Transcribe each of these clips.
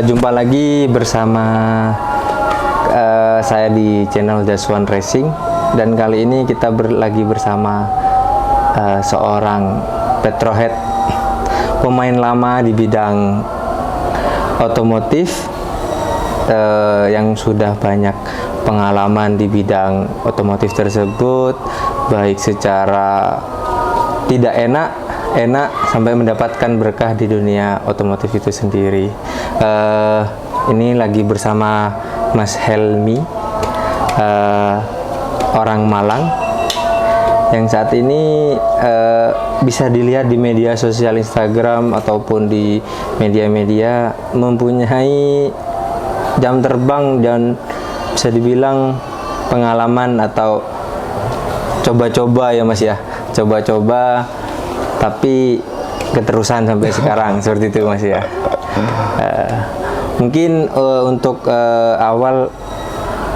jumpa lagi bersama saya di channel Jaswan Racing, dan kali ini kita lagi bersama seorang petrohead, pemain lama di bidang otomotif yang sudah banyak pengalaman di bidang otomotif tersebut, baik secara tidak enak sampai mendapatkan berkah di dunia otomotif itu sendiri. Ini lagi bersama Mas Helmi, orang Malang, yang saat ini bisa dilihat di media sosial Instagram ataupun di media-media mempunyai jam terbang dan bisa dibilang pengalaman atau coba-coba ya Mas ya, coba-coba tapi keterusan sampai sekarang seperti itu Mas ya. Mungkin untuk awal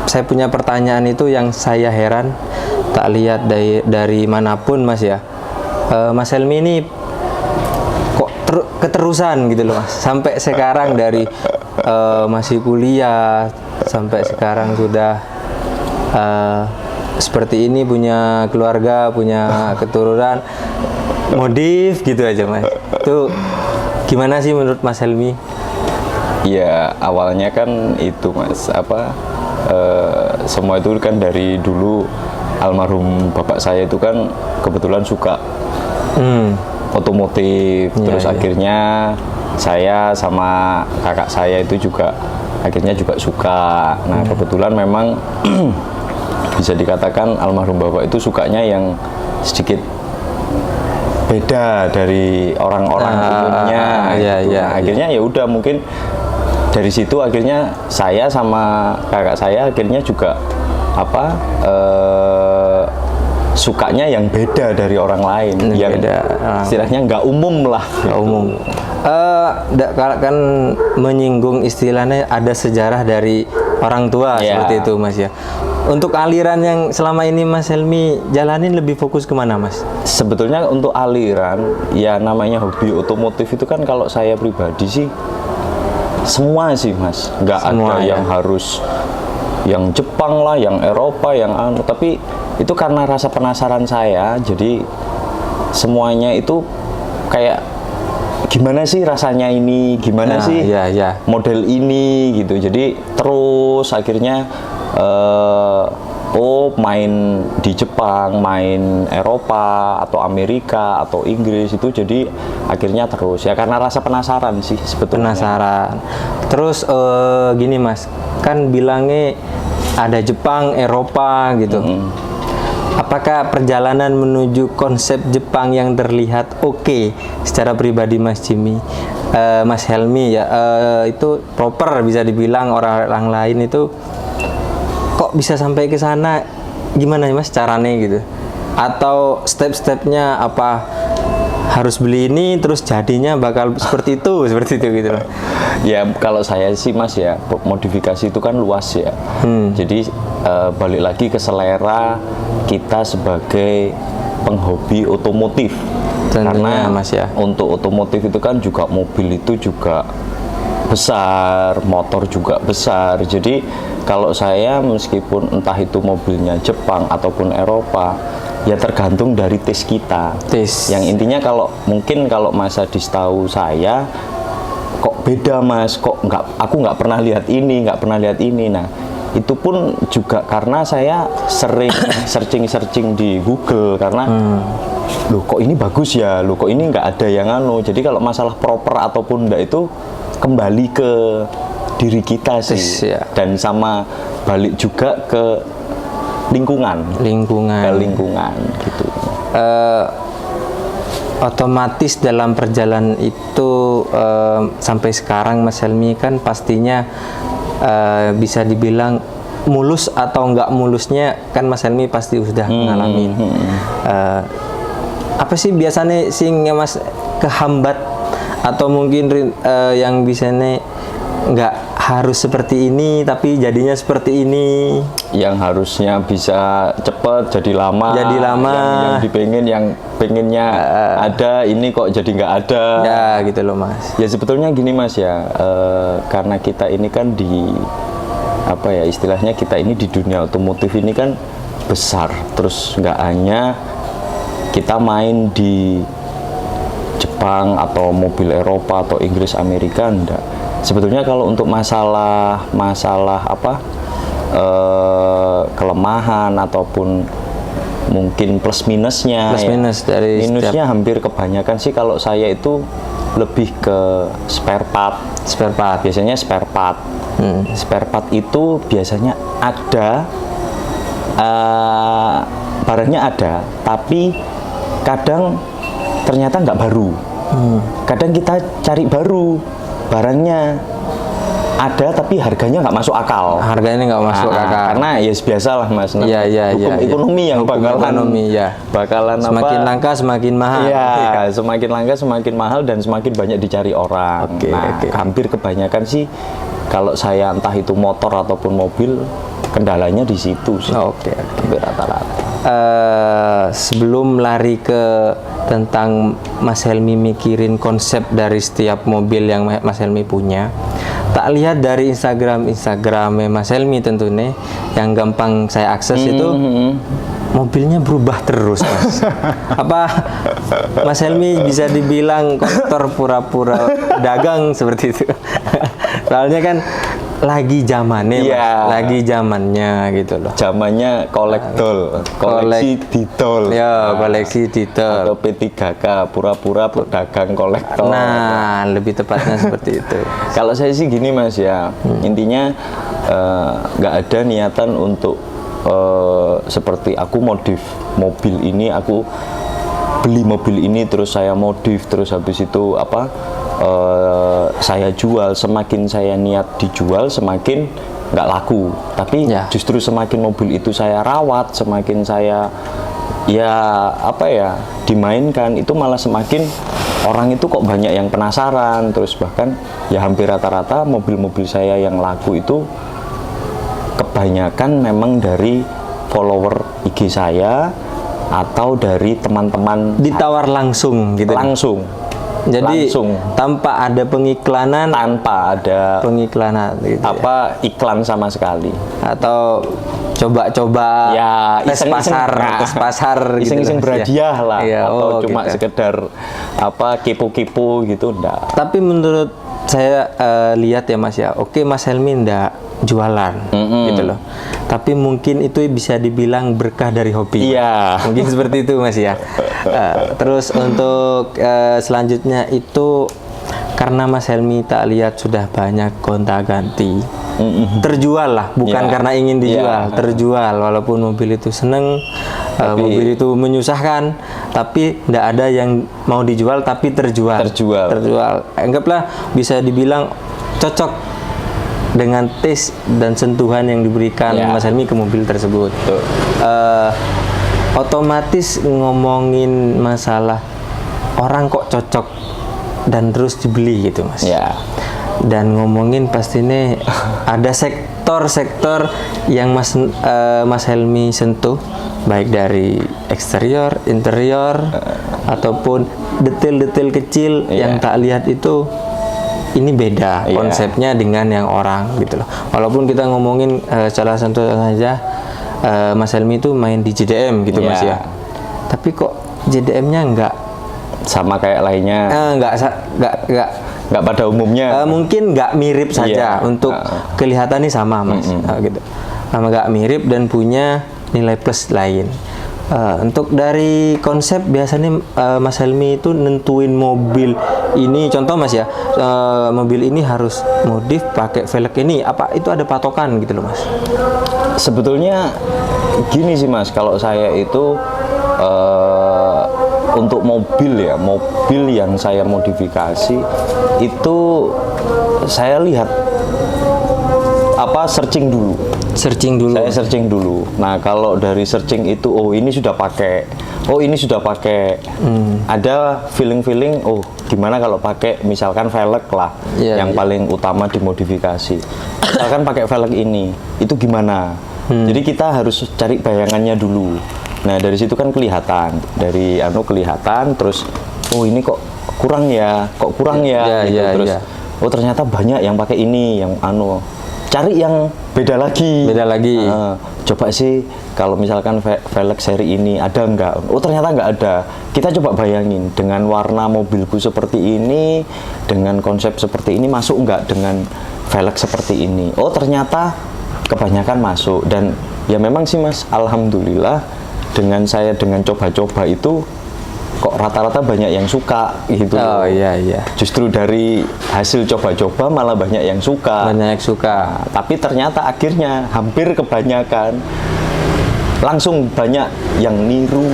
saya punya pertanyaan itu yang saya heran, tak lihat dari manapun Mas ya. Mas Helmi ini kok keterusan gitu loh Mas, sampai sekarang dari masih kuliah sampai sekarang sudah seperti ini, punya keluarga, punya keturunan, modif gitu aja Mas. Itu gimana sih menurut Mas Helmi? Ya awalnya kan itu Mas, semua itu kan dari dulu almarhum bapak saya itu kan kebetulan suka otomotif, terus akhirnya saya sama kakak saya itu juga akhirnya juga suka. Nah kebetulan memang bisa dikatakan almarhum bapak itu sukanya yang sedikit beda dari orang-orang umumnya. Akhirnya ya udah, mungkin dari situ akhirnya saya sama kakak saya akhirnya juga sukanya yang beda dari orang lain, yang istilahnya nggak umum lah. Nggak umum. Kan menyinggung istilahnya ada sejarah dari orang tua seperti itu Mas ya. Untuk aliran yang selama ini Mas Helmi jalanin lebih fokus kemana Mas? Sebetulnya untuk aliran ya namanya hobi otomotif itu kan kalau saya pribadi sih semua sih Mas, nggak ada yang harus yang Jepang lah, yang Eropa, yang tapi itu karena rasa penasaran saya, jadi semuanya itu kayak gimana sih rasanya ini, gimana sih model ini gitu. Jadi terus akhirnya main di Jepang, main Eropa atau Amerika atau Inggris itu, jadi akhirnya terus ya karena rasa penasaran sih sebetulnya. Penasaran. Terus gini Mas, kan bilangnya ada Jepang, Eropa gitu. Apakah perjalanan menuju konsep Jepang yang terlihat oke secara pribadi Mas Jimmy, Mas Helmi ya, itu proper bisa dibilang, orang lain itu kok bisa sampai ke sana, gimana Mas caranya gitu? Atau step-stepnya apa, harus beli ini terus jadinya bakal seperti itu gitu loh. Ya kalau saya sih Mas ya, modifikasi itu kan luas ya. Jadi balik lagi ke selera kita sebagai penghobi otomotif. Karena Mas ya, untuk otomotif itu kan juga mobil itu juga besar, motor juga besar. Jadi kalau saya meskipun entah itu mobilnya Jepang ataupun Eropa, ya tergantung dari taste kita. Yang intinya kalau Mas Adis tahu saya, kok beda Mas, kok aku nggak pernah lihat ini. Nah itu pun juga karena saya sering searching di Google, karena loh kok ini bagus ya, loh kok ini nggak ada yang Jadi kalau masalah proper ataupun enggak itu kembali ke diri kita sih, dan sama balik juga ke lingkungan gitu. Otomatis dalam perjalanan itu sampai sekarang Mas Helmi kan pastinya bisa dibilang mulus atau enggak mulusnya kan Mas Helmi pasti sudah mengalami. Apa sih biasanya sing Mas kehambat atau mungkin yang biasanya nggak harus seperti ini tapi jadinya seperti ini. Yang harusnya bisa cepet jadi lama. Jadi lama. Yang pengennya ada, ini kok jadi nggak ada. Ya gitu loh Mas. Ya sebetulnya gini Mas ya, karena kita ini kan di apa ya istilahnya, kita ini di dunia otomotif ini kan besar. Terus nggak hanya kita main di Jepang atau mobil Eropa atau Inggris, Amerika, enggak. Sebetulnya kalau untuk masalah apa kelemahan ataupun mungkin plus minusnya, minusnya hampir kebanyakan sih kalau saya itu lebih ke spare part. Biasanya spare part. Spare part itu biasanya ada, barangnya ada, tapi kadang ternyata nggak baru. Kadang kita cari baru, barangnya ada tapi harganya nggak masuk akal. Harganya nggak masuk akal. Karena ya biasalah Mas. Hukum ekonomi yang bakalan semakin langka semakin mahal. Iya, semakin langka semakin mahal dan semakin banyak dicari orang. Hampir kebanyakan sih kalau saya entah itu motor ataupun mobil, kendalanya di situ sih. Hampir rata-rata. Sebelum lari ke tentang Mas Helmi mikirin konsep dari setiap mobil yang Mas Helmi punya, tak lihat dari Instagramnya Mas Helmi tentunya yang gampang saya akses itu mobilnya berubah terus Mas. Apa Mas Helmi bisa dibilang kolektor pura-pura dagang seperti itu? Soalnya kan lagi zamannya, lagi zamannya gitu loh. Zamannya kolektol, koleksi ditol. Ya, koleksi ditol. Atau P3K, pura-pura pedagang kolektor. Nah, lebih tepatnya seperti itu. Kalau saya sih gini Mas ya, intinya nggak ada niatan untuk seperti aku modif mobil ini, aku beli mobil ini terus saya modif, terus habis itu apa? Saya jual. Semakin saya niat dijual semakin nggak laku, tapi justru semakin mobil itu saya rawat, semakin saya dimainkan, itu malah semakin orang itu kok banyak yang penasaran. Terus bahkan ya hampir rata-rata mobil-mobil saya yang laku itu kebanyakan memang dari follower IG saya atau dari teman-teman, ditawar langsung gitu. Jadi tanpa ada pengiklanan, gitu iklan sama sekali, atau coba-coba tes pasar iseng-iseng gitu berhadiah lah, atau cuma gitu. sekedar kipu-kipu gitu, enggak. Tapi menurut saya lihat ya Mas ya, oke Mas Helmi ndak jualan gitu loh, tapi mungkin itu bisa dibilang berkah dari hobi. Mungkin seperti itu Mas ya. Terus untuk selanjutnya itu karena Mas Helmi tak lihat sudah banyak gonta-ganti, terjual lah, bukan karena ingin dijual, terjual walaupun mobil itu seneng, mobil itu menyusahkan, tapi tidak ada yang mau dijual tapi terjual. Anggaplah bisa dibilang cocok dengan tes dan sentuhan yang diberikan Mas Helmi ke mobil tersebut. Otomatis ngomongin masalah orang kok cocok dan terus dibeli gitu Mas. Dan ngomongin pastinya ada sektor-sektor yang Mas Helmi sentuh, baik dari eksterior, interior, ataupun detail-detail kecil yang tak lihat itu. Ini beda konsepnya dengan yang orang gitu loh. Walaupun kita ngomongin salah satu saja Mas Helmi itu main di JDM gitu Mas ya. Tapi kok JDM-nya nggak sama kayak lainnya? Nggak pada umumnya. Mungkin nggak mirip saja untuk kelihatannya sama Mas. Gitu. Sama nggak mirip dan punya nilai plus lain. Untuk dari konsep biasanya Mas Helmi itu nentuin mobil ini, contoh Mas ya, mobil ini harus modif pakai velg ini, apa itu ada patokan gitu loh Mas? Sebetulnya gini sih Mas, kalau saya itu untuk mobil yang saya modifikasi itu saya lihat searching dulu. Saya searching dulu. Nah, kalau dari searching itu ini sudah pakai oh ini sudah pakai. Ada feeling oh gimana kalau pakai misalkan velg lah, yang paling utama dimodifikasi. Misalkan pakai velg ini, itu gimana? Jadi kita harus cari bayangannya dulu. Nah dari situ kan kelihatan, terus oh ini kok kurang ya, gitu. Terus oh ternyata banyak yang pakai ini, yang cari yang beda lagi. Coba sih kalau misalkan velg seri ini ada nggak? Oh ternyata nggak ada. Kita coba bayangin dengan warna mobilku seperti ini, dengan konsep seperti ini, masuk nggak dengan velg seperti ini? Oh ternyata kebanyakan masuk. Dan ya memang sih Mas, alhamdulillah dengan coba-coba itu kok rata-rata banyak yang suka gitu. Oh iya. Justru dari hasil coba-coba malah banyak yang suka. Nah, tapi ternyata akhirnya hampir kebanyakan langsung banyak yang niru.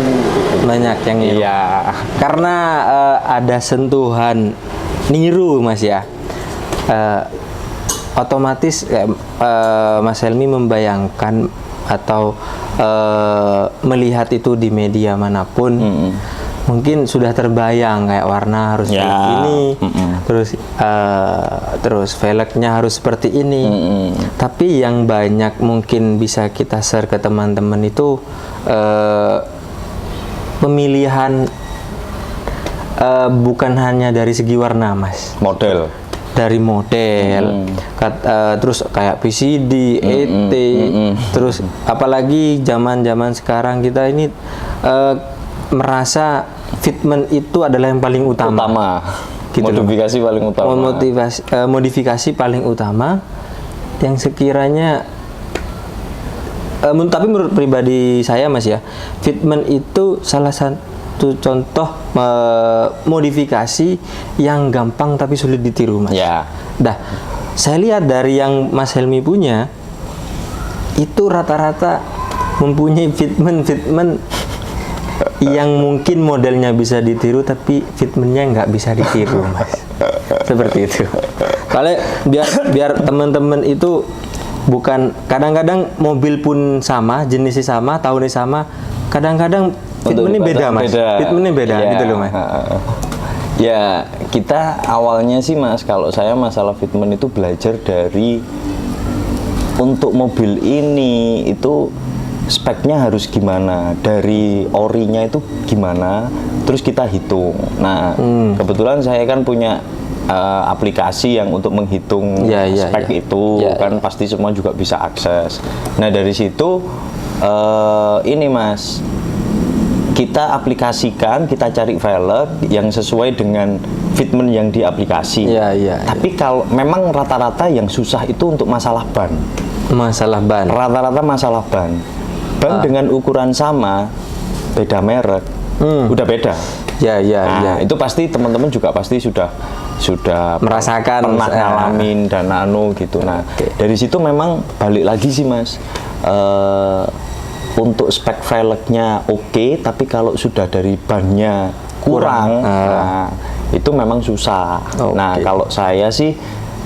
Iya. Karena ada sentuhan niru Mas ya. Otomatis Mas Helmi membayangkan atau melihat itu di media manapun. Mungkin sudah terbayang kayak warna harus kayak ini, terus velgnya harus seperti ini. Tapi yang banyak mungkin bisa kita share ke teman-teman itu pemilihan bukan hanya dari segi warna Mas, dari model, terus kayak PCD, ET, terus apalagi zaman sekarang kita ini merasa fitment itu adalah yang paling utama. Gitu modifikasi loh. Paling utama. Modifikasi paling utama yang sekiranya tapi menurut pribadi saya Mas ya, fitment itu salah satu contoh modifikasi yang gampang tapi sulit ditiru Mas. Dah, saya lihat dari yang Mas Helmi punya itu rata-rata mempunyai fitment yang mungkin modelnya bisa ditiru tapi fitmentnya nggak bisa ditiru Mas. Seperti itu. Kalau biar teman-teman itu bukan, kadang-kadang mobil pun sama, jenisnya sama, tahunnya sama, kadang-kadang fitmentnya beda Mas. Fitmentnya beda gitu loh Mas. Ya kita awalnya sih Mas, kalau saya masalah fitment itu belajar dari untuk mobil ini itu speknya harus gimana, dari orinya itu gimana, terus kita hitung. Nah, kebetulan saya kan punya aplikasi yang untuk menghitung spek itu, kan pasti semua juga bisa akses. Nah, dari situ ini Mas, kita aplikasikan, kita cari velg yang sesuai dengan fitment yang di aplikasi. Tapi kalau memang rata-rata yang susah itu untuk masalah ban. Rata-rata masalah ban. Ban dengan ukuran sama, beda merek, udah beda. Itu pasti teman-teman juga pasti sudah merasakan, pernah ngalamin dan gitu. Nah, dari situ memang balik lagi sih Mas. Untuk spek velgnya oke, tapi kalau sudah dari bannya kurang, nah, itu memang susah. Nah, kalau saya sih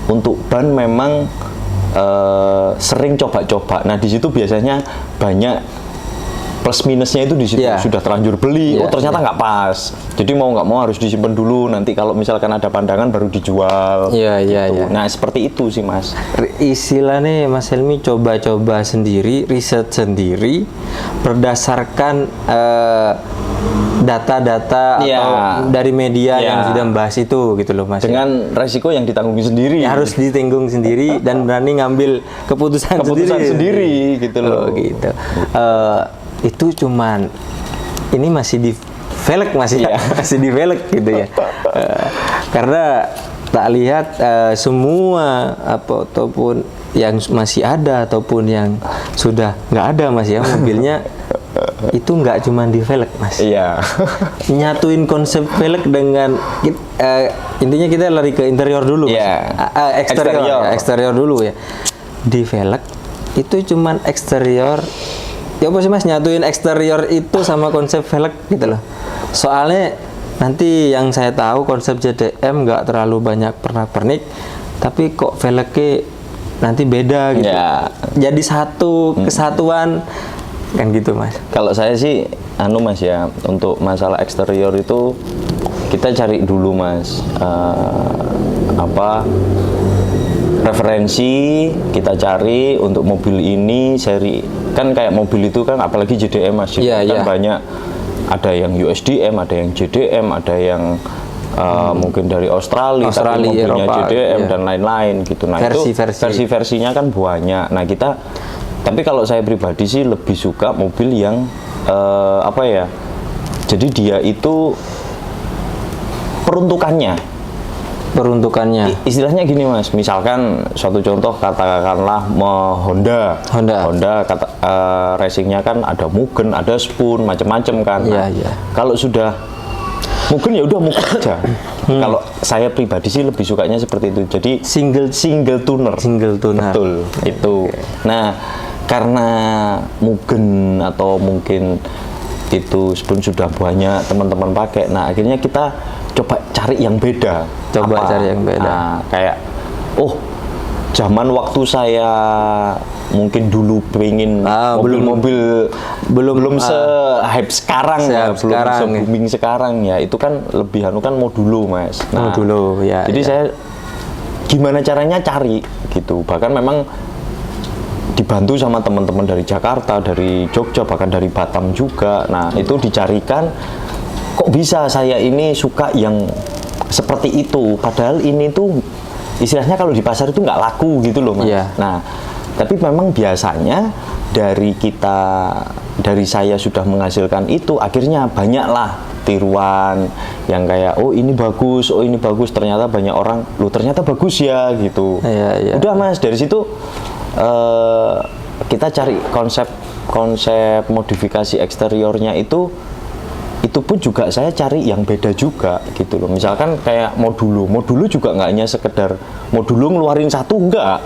untuk ban memang sering coba-coba. Nah di situ biasanya banyak plus minusnya itu di situ. Sudah terlanjur beli, oh ternyata nggak pas. Jadi mau nggak mau harus disimpan dulu. Nanti kalau misalkan ada pandangan baru dijual. Gitu. Nah seperti itu sih Mas. Istilahnya Mas Helmi coba-coba sendiri, riset sendiri, berdasarkan data-data atau dari media yang sudah membahas itu gitu loh Mas. Dengan resiko yang ditanggung sendiri. Harus ditanggung sendiri dan berani ngambil keputusan sendiri gitu loh. Gitu. Itu cuman ini masih di velg masih di velg gitu ya. Karena tak lihat semua ataupun yang masih ada ataupun yang sudah nggak ada Mas ya, mobilnya itu nggak cuma di velg Mas. Nyatuin konsep velg dengan intinya kita lari ke interior dulu Mas. Eksterior dulu ya. Di velg itu cuman eksterior. Ya apa sih Mas, nyatuin eksterior itu sama konsep velg gitu loh. Soalnya nanti yang saya tahu konsep JDM nggak terlalu banyak pernak-pernik, tapi kok velgnya nanti beda gitu. Jadi satu kesatuan kan gitu Mas. Kalau saya sih anu Mas ya, untuk masalah eksterior itu kita cari dulu Mas, referensi kita cari untuk mobil ini seri, kan kayak mobil itu kan apalagi JDM Mas, kan banyak, ada yang USDM, ada yang JDM, ada yang mungkin dari Australia tapi mobilnya Eropa, JDM dan lain-lain gitu. Nah itu versi-versinya kan banyak. Nah kita, tapi kalau saya pribadi sih lebih suka mobil yang jadi dia itu peruntukannya, istilahnya gini Mas, misalkan suatu contoh katakanlah Honda racingnya kan ada Mugen, ada Spoon, macam-macam kan. Kalau sudah Mugen ya udah Mugen aja. Kalau saya pribadi sih lebih sukanya seperti itu, jadi single tuner. Betul itu. Nah karena Mugen atau mungkin itu Spoon sudah banyak teman-teman pakai, nah akhirnya kita coba cari yang beda. Nah, kayak zaman waktu saya mungkin dulu pengen mobil-mobil belum se-hype sekarang belum se-booming sekarang ya, itu kan lebih kan modulo Mas. Nah, jadi saya gimana caranya cari gitu, bahkan memang dibantu sama teman-teman dari Jakarta, dari Jogja, bahkan dari Batam juga. Nah itu dicarikan, kok bisa saya ini suka yang seperti itu, padahal ini tuh istilahnya kalau di pasar itu nggak laku gitu loh Mas. Nah tapi memang biasanya dari saya sudah menghasilkan itu, akhirnya banyaklah tiruan yang kayak ini bagus, ternyata banyak orang ternyata bagus ya gitu. Udah Mas, dari situ kita cari konsep modifikasi eksteriornya itu pun juga saya cari yang beda juga gitu loh. Misalkan kayak modulo juga nggak hanya sekedar modulo ngeluarin satu, enggak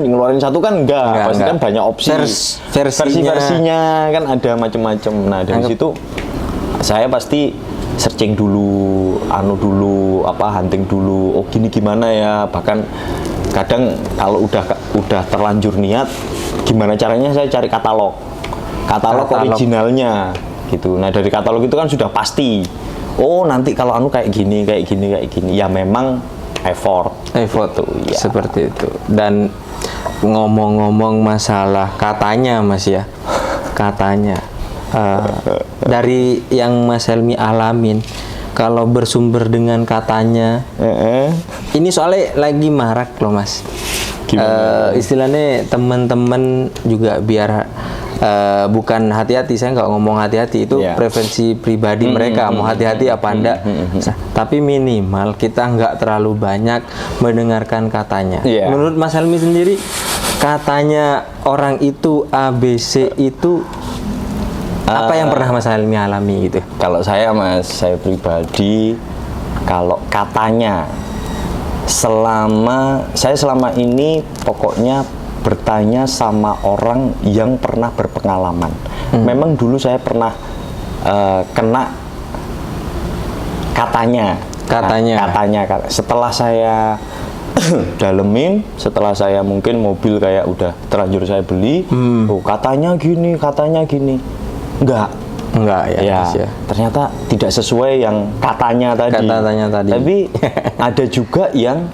ngeluarin satu kan enggak. Pasti kan banyak opsi, versi-versinya kan ada macam-macam. Nah dari situ saya pasti searching dulu, hunting dulu, gini gimana ya. Bahkan kadang kalau udah terlanjur niat, gimana caranya saya cari katalog originalnya gitu. Nah dari katalog itu kan sudah pasti, nanti kalau kayak gini ya, memang effort tuh ya. Seperti itu. Dan ngomong-ngomong masalah katanya Mas ya, dari yang Mas Helmi alamin, kalau bersumber dengan katanya, ini soalnya lagi marak loh Mas. Istilahnya teman-teman juga biar bukan hati-hati, saya nggak ngomong hati-hati, itu preferensi pribadi mereka mau hati-hati apa enggak, tapi minimal kita nggak terlalu banyak mendengarkan katanya. Menurut Mas Helmi sendiri, katanya orang itu ABC itu apa yang pernah Mas Helmi alami gitu? Kalau saya Mas, saya pribadi, kalau katanya selama ini pokoknya bertanya sama orang yang pernah berpengalaman. Memang dulu saya pernah kena katanya. Setelah saya dalemin, setelah saya mungkin mobil kayak udah terlanjur saya beli, katanya gini, enggak ya. Ternyata tidak sesuai yang katanya tadi. Tapi ada juga yang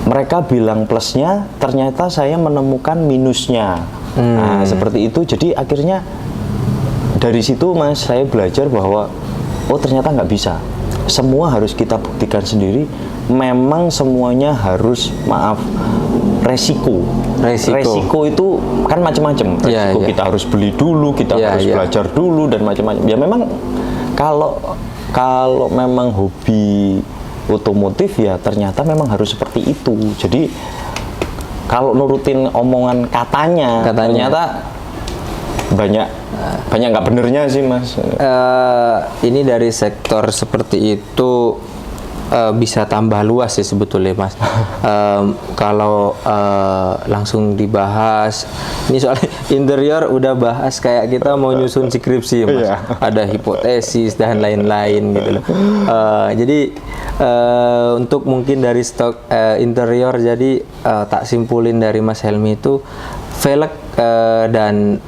mereka bilang plusnya, ternyata saya menemukan minusnya. Nah, seperti itu. Jadi akhirnya dari situ Mas, saya belajar bahwa ternyata nggak bisa. Semua harus kita buktikan sendiri. Memang semuanya harus, resiko itu kan macam-macam. Resiko kita harus beli dulu, kita harus belajar dulu dan macam-macam. Ya memang kalau memang hobi otomotif ya ternyata memang harus seperti itu. Jadi kalau nurutin omongan katanya ternyata banyak nggak benernya sih Mas. Ini dari sektor seperti itu bisa tambah luas sih sebetulnya Mas. Kalau langsung dibahas, ini soal interior udah bahas kayak kita mau nyusun skripsi Mas. Ada hipotesis dan lain-lain gitu loh. Jadi untuk mungkin dari stok interior, jadi tak simpulin dari Mas Helmi itu velg dan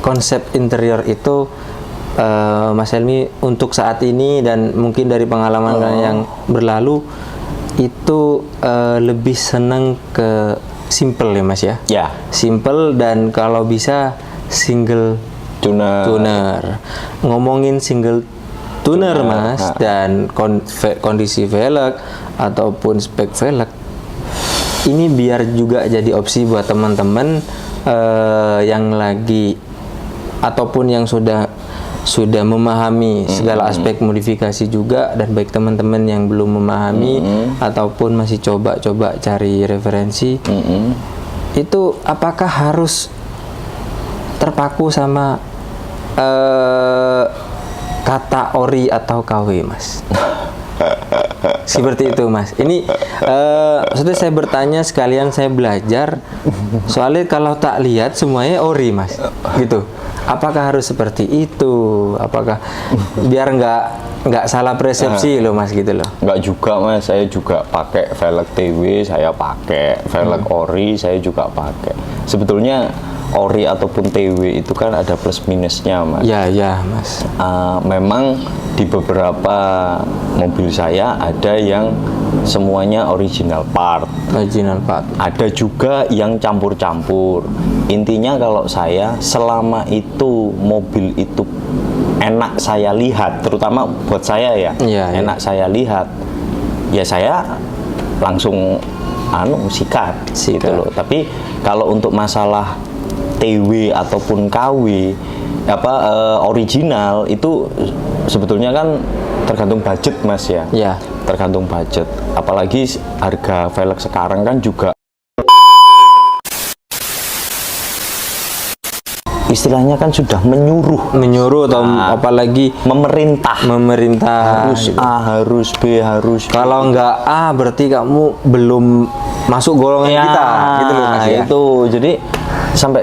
konsep interior itu Mas Helmi untuk saat ini dan mungkin dari pengalaman yang berlalu itu lebih senang ke simple ya Mas ya? Ya. Simple dan kalau bisa single tuner. Ngomongin single tuner Mas dan kondisi velg ataupun spek velg ini biar juga jadi opsi buat teman-teman yang lagi ataupun yang sudah memahami segala aspek modifikasi juga, dan baik teman-teman yang belum memahami ataupun masih coba-coba cari referensi, itu apakah harus terpaku sama kata ori atau KW Mas? Seperti itu Mas. Ini maksudnya saya bertanya sekalian saya belajar. Soalnya kalau tak lihat semuanya ori Mas, gitu. Apakah harus seperti itu? Apakah biar nggak salah persepsi loh Mas, gitu loh? Nggak juga Mas, saya juga pakai velg TW, saya pakai velg ori, saya juga pakai. Sebetulnya ori ataupun TW itu kan ada plus minusnya Mas. Ya Mas. Memang di beberapa mobil saya ada yang semuanya original part. Ada juga yang campur-campur. Intinya kalau saya, selama itu mobil itu enak saya lihat, terutama buat saya ya, enak saya lihat, ya saya langsung sikat gitu loh. Tapi kalau untuk masalah TW ataupun KW original itu sebetulnya kan tergantung budget Mas ya. Tergantung budget. Apalagi harga velg sekarang kan juga istilahnya kan sudah menyuruh atau apalagi memerintah harus A, harus B, harus B. Kalau nggak A berarti kamu belum masuk golongan kita, gitu loh Mas ya. Itu jadi sampai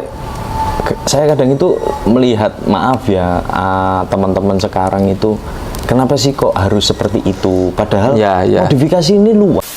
saya kadang itu melihat, maaf ya teman-teman sekarang itu kenapa sih kok harus seperti itu, padahal modifikasi ini luas.